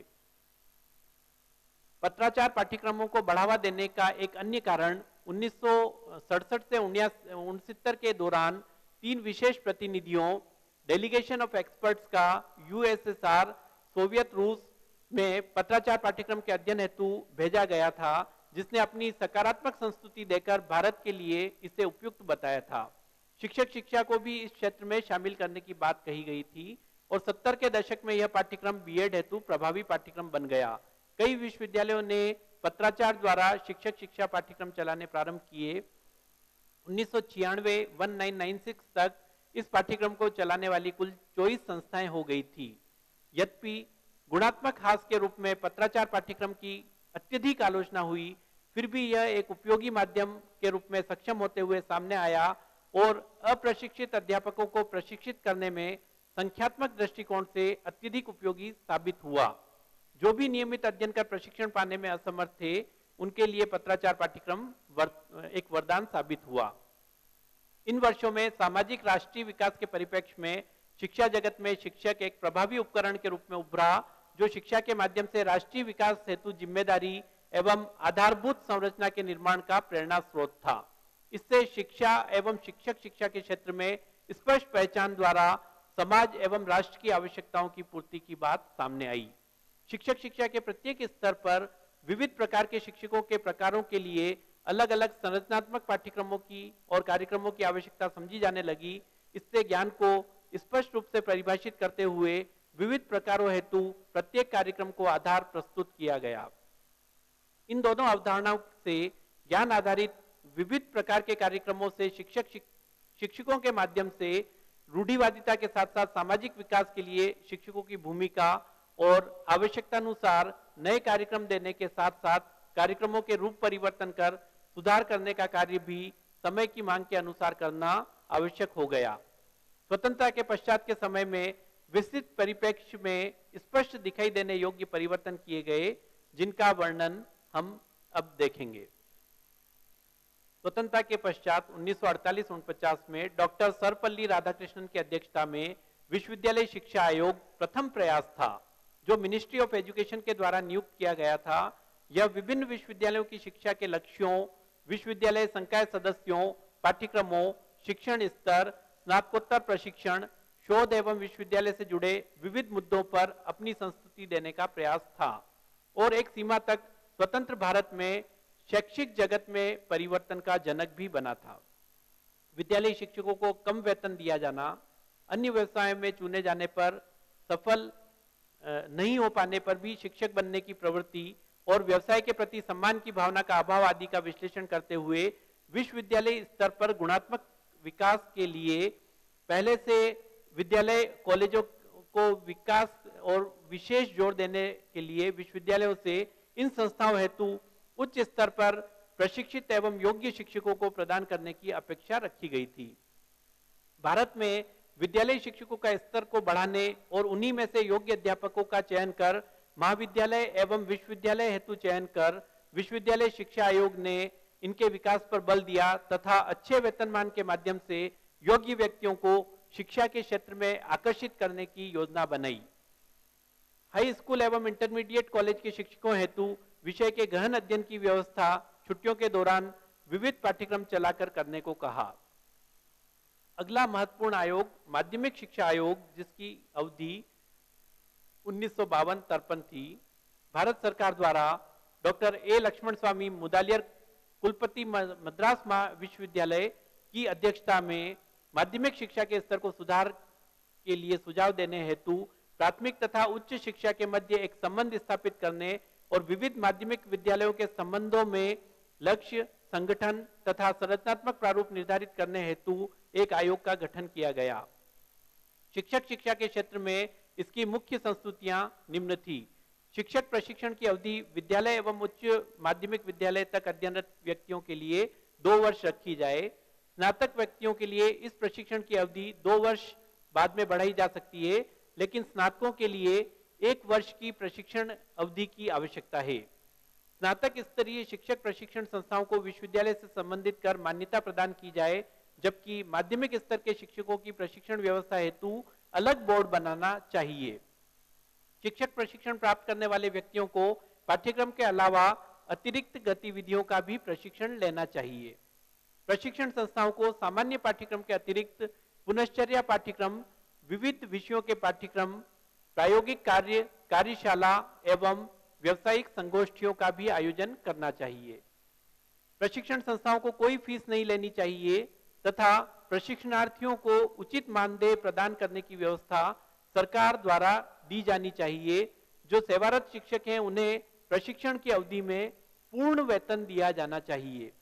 पत्राचार पाठ्यक्रमों को बढ़ावा देने का एक अन्य कारण 1967 से 1969 के दौरान 3 विशेष प्रतिनिधियों डेलीगेशन ऑफ एक्सपर्ट्स का यूएसएसआर सोवियत रूस में पत्राचार पाठ्यक्रम के अध्ययन हेतु भेजा गया था, जिसने अपनी सकारात्मक संस्तुति देकर भारत के लिए इसे उपयुक्त बताया था। शिक्षक शिक्षा को भी इस क्षेत्र में शामिल करने की बात कही गई थी और 70 के दशक में यह पाठ्यक्रम बीएड हेतु प्रभावी पाठ्यक्रम बन गया। कई विश्वविद्यालयों ने पत्राचार द्वारा शिक्षक शिक्षा पाठ्यक्रम चलाने प्रारंभ किए। 1996 तक इस पाठ्यक्रम को चलाने वाली कुल 24 संस्थाएं हो गई थी। यद्यपि गुणात्मक हास के रूप में पत्राचार पाठ्यक्रम की अत्यधिक आलोचना हुई, फिर भी यह एक उपयोगी माध्यम के रूप में सक्षम होते हुए सामने आया और अप्रशिक्षित अध्यापकों को प्रशिक्षित करने में संख्यात्मक दृष्टिकोण से अत्यधिक उपयोगी साबित हुआ। जो भी नियमित अध्ययन कर प्रशिक्षण पाने में असमर्थ थे उनके लिए पत्राचार पाठ्यक्रम एक वरदान साबित हुआ। इन वर्षों में सामाजिक राष्ट्रीय विकास के परिप्रेक्ष्य में शिक्षा जगत में शिक्षक एक प्रभावी उपकरण के रूप में उभरा, जो शिक्षा के माध्यम से राष्ट्रीय विकास हेतु जिम्मेदारी एवं आधारभूत संरचना के निर्माण का प्रेरणा स्रोत था। इससे शिक्षा एवं शिक्षक शिक्षा के क्षेत्र में स्पष्ट पहचान द्वारा समाज एवं राष्ट्र की आवश्यकताओं की पूर्ति की बात सामने आई। शिक्षक शिक्षा के प्रत्येक स्तर पर विविध प्रकार के शिक्षकों के प्रकारों के लिए अलग अलग संरचनात्मक पाठ्यक्रमों की और कार्यक्रमों की आवश्यकता समझी जाने लगी। इससे ज्ञान को स्पष्ट रूप से परिभाषित करते हुए विविध प्रकारों हेतु प्रत्येक कार्यक्रम को आधार प्रस्तुत किया गया। इन दोनों अवधारणाओं से ज्ञान आधारित विविध प्रकार के कार्यक्रमों से शिक्षकों के माध्यम से रूढ़िवादिता के साथ साथ सामाजिक विकास के लिए शिक्षकों की भूमिका और आवश्यकतानुसार नए कार्यक्रम देने के साथ साथ कार्यक्रमों के रूप परिवर्तन कर सुधार करने का कार्य भी समय की मांग के अनुसार करना आवश्यक हो गया। स्वतंत्रता के पश्चात के समय में विस्तृत परिप्रेक्ष्य में स्पष्ट दिखाई देने योग्य परिवर्तन किए गए, जिनका वर्णन हम अब देखेंगे। स्वतंत्रता के पश्चात 1948-49 में डॉक्टर सर्वपल्ली राधाकृष्णन की अध्यक्षता में विश्वविद्यालय शिक्षा आयोग प्रथम प्रयास था, जो मिनिस्ट्री ऑफ एजुकेशन के द्वारा नियुक्त किया गया था। यह विभिन्न विश्वविद्यालयों की शिक्षा के लक्ष्यों, विश्वविद्यालय संकाय सदस्यों, पाठ्यक्रमों, शिक्षण स्तर, स्नातकोत्तर प्रशिक्षण, शोध एवं विश्वविद्यालय से जुड़े विविध मुद्दों पर अपनी संस्तुति देने का प्रयास था और एक सीमा तक स्वतंत्र भारत में शैक्षिक जगत में परिवर्तन का जनक भी बना था। विद्यालय शिक्षकों को कम वेतन दिया जाना, अन्य व्यवसायों में चुने जाने पर सफल नहीं हो पाने पर भी शिक्षक बनने की प्रवृत्ति और व्यवसाय के प्रति सम्मान की भावना का अभाव आदि का विश्लेषण करते हुए विश्वविद्यालय स्तर पर गुणात्मक विकास के लिए पहले से विद्यालय कॉलेजों को विकास और विशेष जोर देने के लिए विश्वविद्यालयों से इन संस्थाओं हेतु उच्च स्तर पर प्रशिक्षित एवं योग्य शिक्षकों को प्रदान करने की अपेक्षा रखी गई थी। भारत में विद्यालय शिक्षकों का स्तर को बढ़ाने और उन्हीं में से योग्य अध्यापकों का चयन कर महाविद्यालय एवं विश्वविद्यालय हेतु चयन कर विश्वविद्यालय शिक्षा आयोग ने इनके विकास पर बल दिया तथा अच्छे वेतनमान के माध्यम से योग्य व्यक्तियों को शिक्षा के क्षेत्र में आकर्षित करने की योजना बनाई। हाई स्कूल एवं इंटरमीडिएट कॉलेज के शिक्षकों हेतु विषय के गहन अध्ययन की व्यवस्था छुट्टियों के दौरान विविध पाठ्यक्रम चलाकर करने को कहा। अगला महत्वपूर्ण आयोग माध्यमिक शिक्षा आयोग, जिसकी अवधि 1952-53 थी। भारत सरकार द्वारा डॉक्टर ए लक्ष्मण स्वामी मुदालियर कुलपति मद्रास विश्वविद्यालय की अध्यक्षता में माध्यमिक शिक्षा के स्तर को सुधार के लिए सुझाव देने हेतु प्राथमिक तथा उच्च शिक्षा के मध्य एक संबंध स्थापित करने और विविध माध्यमिक विद्यालयों के संबंधों में लक्ष्य, संगठन तथा संरचनात्मक प्रारूप निर्धारित करने हेतु एक आयोग का गठन किया गया। शिक्षक शिक्षा के क्षेत्र में इसकी मुख्य संस्तुतियां निम्न थी। शिक्षक प्रशिक्षण की अवधि विद्यालय एवं उच्च माध्यमिक विद्यालय तक अध्ययनरत व्यक्तियों के लिए 2 वर्ष रखी जाए। स्नातक व्यक्तियों के लिए इस प्रशिक्षण की अवधि 2 वर्ष बाद में बढ़ाई जा सकती है, लेकिन स्नातकों के लिए 1 वर्ष की प्रशिक्षण अवधि की आवश्यकता है। स्नातक स्तरीय शिक्षक प्रशिक्षण संस्थाओं को विश्वविद्यालय से संबंधित कर मान्यता प्रदान की जाए, जबकि माध्यमिक स्तर के शिक्षकों की प्रशिक्षण व्यवस्था हेतु अलग बोर्ड बनाना चाहिए। शिक्षक प्रशिक्षण प्राप्त करने वाले व्यक्तियों को पाठ्यक्रम के अलावा अतिरिक्त गतिविधियों का भी प्रशिक्षण लेना चाहिए। प्रशिक्षण संस्थाओं को सामान्य पाठ्यक्रम के अतिरिक्त पुनश्चर्या पाठ्यक्रम, विविध विषयों के पाठ्यक्रम, प्रायोगिक कार्य, कार्यशाला एवं व्यावसायिक संगोष्ठियों का भी आयोजन करना चाहिए। प्रशिक्षण संस्थाओं को कोई फीस नहीं लेनी चाहिए तथा प्रशिक्षणार्थियों को उचित मानदेय प्रदान करने की व्यवस्था सरकार द्वारा दी जानी चाहिए। जो सेवारत शिक्षक हैं उन्हें प्रशिक्षण की अवधि में पूर्ण वेतन दिया जाना चाहिए।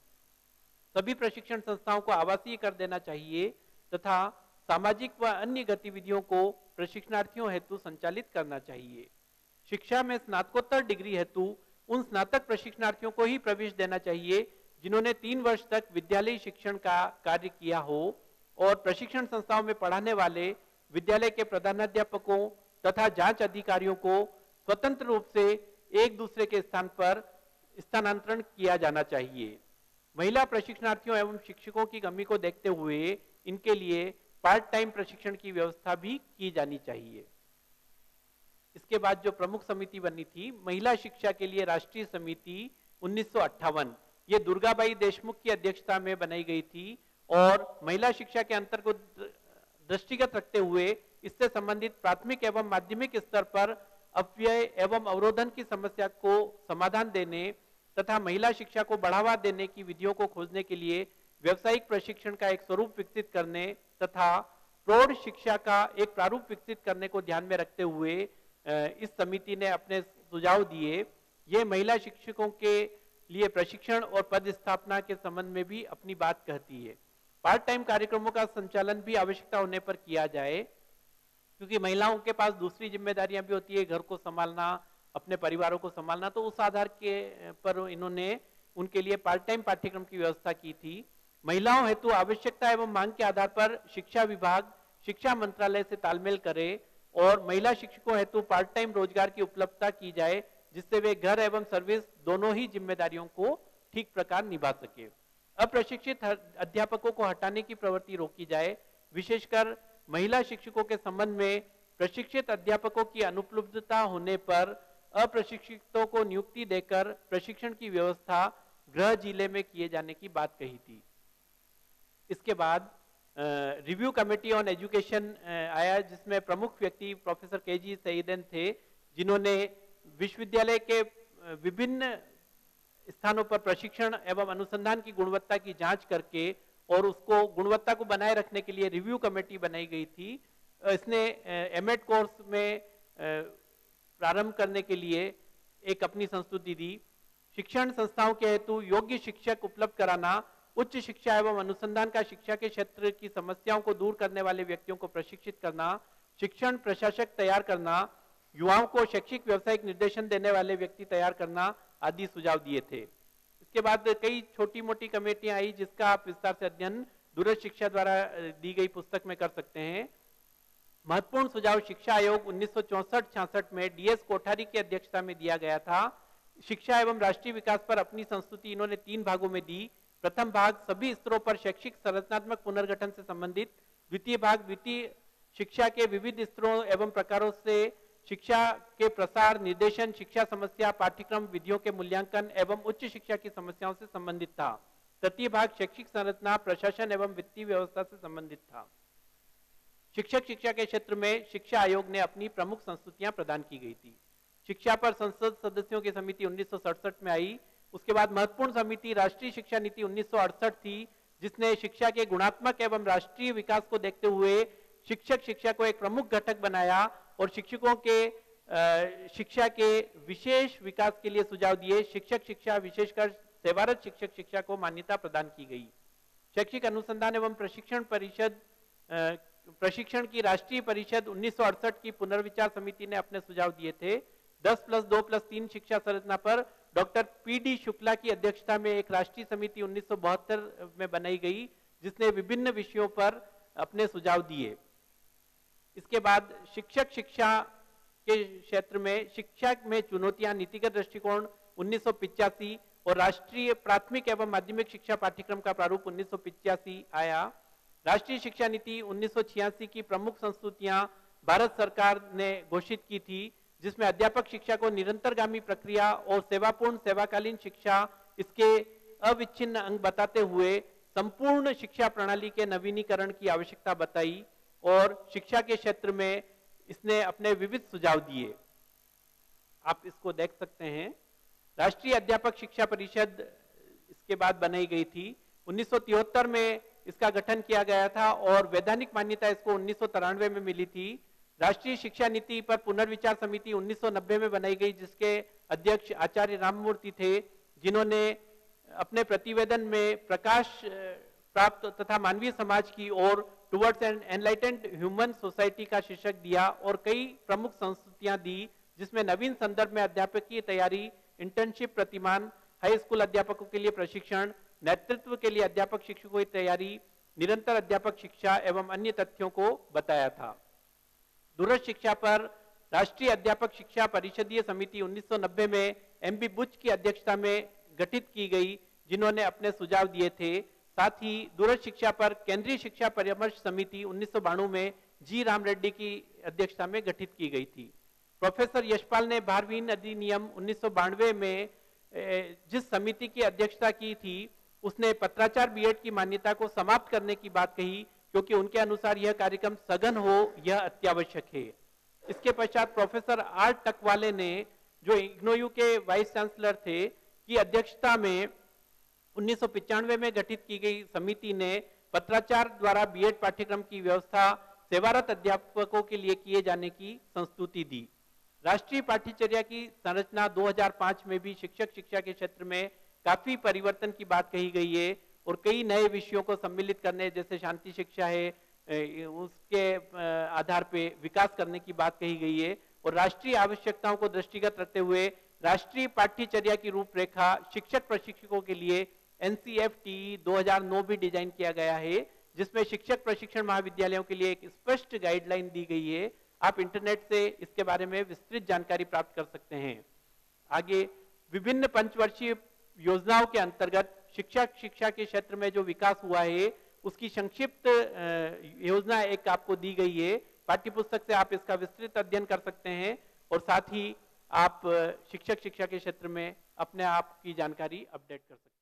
सभी प्रशिक्षण संस्थाओं को आवासीय कर देना चाहिए तथा सामाजिक व अन्य गतिविधियों को प्रशिक्षणार्थियों हेतु संचालित करना चाहिए। शिक्षा में स्नातकोत्तर डिग्री हेतु उन स्नातक प्रशिक्षणार्थियों को ही प्रवेश देना चाहिए जिन्होंने 3 वर्ष तक विद्यालय शिक्षण का कार्य किया हो और प्रशिक्षण संस्थाओं में पढ़ाने वाले विद्यालय के प्रधानाध्यापकों तथा जांच अधिकारियों को स्वतंत्र रूप से एक दूसरे के स्थान पर स्थानांतरण किया जाना चाहिए। महिला प्रशिक्षणार्थियों एवं शिक्षकों की कमी को देखते हुए इनके लिए पार्ट टाइम प्रशिक्षण की व्यवस्था भी की जानी चाहिए। इसके बाद जो प्रमुख समिति बनी थी महिला शिक्षा के लिए राष्ट्रीय समिति 1958, ये दुर्गाबाई देशमुख की अध्यक्षता में बनाई गई थी और महिला शिक्षा के अंतर को दृष्टिगत रखते हुए इससे संबंधित प्राथमिक एवं माध्यमिक स्तर पर अपव्यय एवं अवरोधन की समस्या को समाधान देने तथा महिला शिक्षा को बढ़ावा देने की विधियों को खोजने के लिए व्यावसायिक प्रशिक्षण का एक स्वरूप विकसित करने तथा प्रौढ़ शिक्षा का एक प्रारूप विकसित करने को ध्यान में रखते हुए इस समिति ने अपने सुझाव दिए। ये महिला शिक्षकों के लिए प्रशिक्षण और पद स्थापना के संबंध में भी अपनी बात कहती है। पार्ट टाइम कार्यक्रमों का संचालन भी आवश्यकता होने पर किया जाए, क्योंकि महिलाओं के पास दूसरी जिम्मेदारियां भी होती है, घर को संभालना, अपने परिवारों को संभालना, तो उस आधार के पर इन्होंने उनके लिए पार्ट टाइम पाठ्यक्रम की व्यवस्था की थी। महिलाओं हेतु आवश्यकता एवं मांग के आधार पर शिक्षा विभाग शिक्षा मंत्रालय से तालमेल करे और महिला शिक्षकों हेतु पार्ट टाइम रोजगार की उपलब्धता की जाए, जिससे वे घर एवं सर्विस दोनों ही जिम्मेदारियों को ठीक प्रकार निभा सके। अप्रशिक्षित अध्यापकों को हटाने की प्रवृत्ति रोकी जाए। विशेषकर महिला शिक्षकों के संबंध में प्रशिक्षित अध्यापकों की अनुपलब्धता होने पर अप्रशिक्षितों को नियुक्ति देकर प्रशिक्षण की व्यवस्था गृह जिले में किए जाने की बात कही थी। इसके बाद रिव्यू कमेटी ऑन एजुकेशन आया, जिसमें प्रमुख व्यक्ति प्रोफेसर केजी सईदन थे, जिन्होंने विश्वविद्यालय के विभिन्न स्थानों पर प्रशिक्षण एवं अनुसंधान की गुणवत्ता की जांच करके और उसको गुणवत्ता को बनाए रखने के लिए रिव्यू कमेटी बनाई गई थी। इसने एमएड कोर्स में प्रारंभ करने के लिए एक अपनी संस्तुति दी। शिक्षण संस्थाओं के हेतु योग्य शिक्षक उपलब्ध कराना, उच्च शिक्षा एवं अनुसंधान का शिक्षा के क्षेत्र की समस्याओं को दूर करने वाले व्यक्तियों को प्रशिक्षित करना, शिक्षण प्रशासक तैयार करना, युवाओं को शैक्षिक व्यवसायिक निर्देशन देने वाले व्यक्ति तैयार करना आदि सुझाव दिए थे। इसके बाद कई छोटी मोटी कमेटियां आई, जिसका आप विस्तार से अध्ययन दूरस्थ शिक्षा द्वारा दी गई पुस्तक में कर सकते हैं। महत्वपूर्ण सुझाव शिक्षा आयोग 1964-66 में डीएस कोठारी की अध्यक्षता में दिया गया था। शिक्षा एवं राष्ट्रीय विकास पर अपनी संस्तुति इन्होंने 3 भागों में दी। प्रथम भाग सभी स्तरों पर शैक्षिक संरचनात्मक पुनर्गठन से संबंधित, द्वितीय भाग द्वितीय शिक्षा के विविध स्तरों एवं प्रकारों से शिक्षा के प्रसार, निर्देशन, शिक्षा समस्या, पाठ्यक्रम, विधियों के मूल्यांकन एवं उच्च शिक्षा की समस्याओं से संबंधित था। तृतीय भाग शैक्षिक संरचना, प्रशासन एवं वित्तीय व्यवस्था से संबंधित था। शिक्षक शिक्षा के क्षेत्र में शिक्षा आयोग ने अपनी प्रमुख संस्तुतियां प्रदान की गई थी। शिक्षा पर संसद सदस्यों की समिति 1967 में आई। उसके बाद महत्वपूर्ण समिति राष्ट्रीय शिक्षा नीति 1968 थी, जिसने शिक्षा के गुणात्मक एवं राष्ट्रीय विकास को देखते हुए शिक्षक शिक्षा को एक प्रमुख घटक बनाया और शिक्षकों के शिक्षा के विशेष विकास के लिए सुझाव दिए। शिक्षक शिक्षा विशेषकर सेवारत शिक्षक शिक्षा को मान्यता प्रदान की गई। शैक्षिक अनुसंधान एवं प्रशिक्षण परिषद प्रशिक्षण की राष्ट्रीय परिषद 1968 की पुनर्विचार समिति ने अपने सुझाव दिए थे। 10+2+3 शिक्षा संरचना पर डॉक्टर पीडी शुक्ला की अध्यक्षता में एक राष्ट्रीय समिति 1972 में बनाई गई, जिसने विभिन्न विषयों पर अपने सुझाव दिए। इसके बाद शिक्षक शिक्षा के क्षेत्र में शिक्षा में चुनौतियां, नीतिगत दृष्टिकोण 1985 और राष्ट्रीय प्राथमिक एवं माध्यमिक शिक्षा पाठ्यक्रम का प्रारूप 1985 आया। राष्ट्रीय शिक्षा नीति 1986 की प्रमुख संस्तुतियां भारत सरकार ने घोषित की थी, जिसमें अध्यापक शिक्षा को निरंतरगामी प्रक्रिया और सेवापूर्ण सेवाकालीन शिक्षा इसके अविच्छिन्न अंग बताते हुए संपूर्ण शिक्षा प्रणाली के नवीनीकरण की आवश्यकता बताई और शिक्षा के क्षेत्र में इसने अपने विविध सुझाव दिए। आप इसको देख सकते हैं। राष्ट्रीय अध्यापक शिक्षा परिषद इसके बाद बनाई गई थी। 1973 में इसका गठन किया गया था और वैधानिक मान्यता इसको 1993 में मिली थी। राष्ट्रीय शिक्षा नीति पर पुनर्विचार समिति 1990 में बनाई गई, जिसके अध्यक्ष आचार्य राममूर्ति थे, जिन्होंने अपने प्रतिवेदन में प्रकाश प्राप्त तथा मानवीय समाज की ओर towards an enlightened human society का शीर्षक दिया और कई प्रमुख संस्तुतियां दी, जिसमें नवीन संदर्भ में अध्यापकीय तैयारी, इंटर्नशिप प्रतिमान, हाई स्कूल अध्यापकों के लिए प्रशिक्षण, नेतृत्व के लिए अध्यापक शिक्षकों की तैयारी, निरंतर अध्यापक शिक्षा एवं अन्य तथ्यों को बताया था। दूरस्थ शिक्षा पर राष्ट्रीय अध्यापक शिक्षा परिषदीय समिति 1990 में एमबी बुच की अध्यक्षता में गठित की गई, जिन्होंने अपने सुझाव दिए थे। साथ ही दूरस्थ शिक्षा पर केंद्रीय शिक्षा परामर्श समिति 1992 में जी राम रेड्डी की अध्यक्षता में गठित की गई थी। प्रोफेसर यशपाल ने भारवीन अधिनियम 1992 में जिस समिति की अध्यक्षता की थी, उसने पत्राचार बीएड की मान्यता को समाप्त करने की बात कही, क्योंकि उनके अनुसार यह कार्यक्रम सघन हो, यह अत्यावश्यक है। इसके पश्चात प्रोफेसर आर टकवाले ने, जो इग्नोयू के वाइस चांसलर थे, की अध्यक्षता में 1995 में गठित की गई समिति ने पत्राचार द्वारा बीएड पाठ्यक्रम की व्यवस्था सेवारत अध्यापकों के लिए किए जाने की संस्तुति दी। राष्ट्रीय पाठ्यचर्या की संरचना 2005 में भी शिक्षक शिक्षा के क्षेत्र में काफी परिवर्तन की बात कही गई है और कई नए विषयों को सम्मिलित करने, जैसे शांति शिक्षा है, उसके आधार पे विकास करने की बात कही गई है और राष्ट्रीय आवश्यकताओं को दृष्टिगत रखते हुए राष्ट्रीय पाठ्यचर्या की रूपरेखा शिक्षक प्रशिक्षकों के लिए NCFTE 2009 भी डिजाइन किया गया है, जिसमें शिक्षक प्रशिक्षण महाविद्यालयों के लिए एक स्पष्ट गाइडलाइन दी गई है। आप इंटरनेट से इसके बारे में विस्तृत जानकारी प्राप्त कर सकते हैं। आगे विभिन्न पंचवर्षीय योजनाओं के अंतर्गत शिक्षक शिक्षा के क्षेत्र में जो विकास हुआ है, उसकी संक्षिप्त योजना एक आपको दी गई है। पाठ्यपुस्तक से आप इसका विस्तृत अध्ययन कर सकते हैं और साथ ही आप शिक्षक शिक्षा के क्षेत्र में अपने आप की जानकारी अपडेट कर सकते हैं।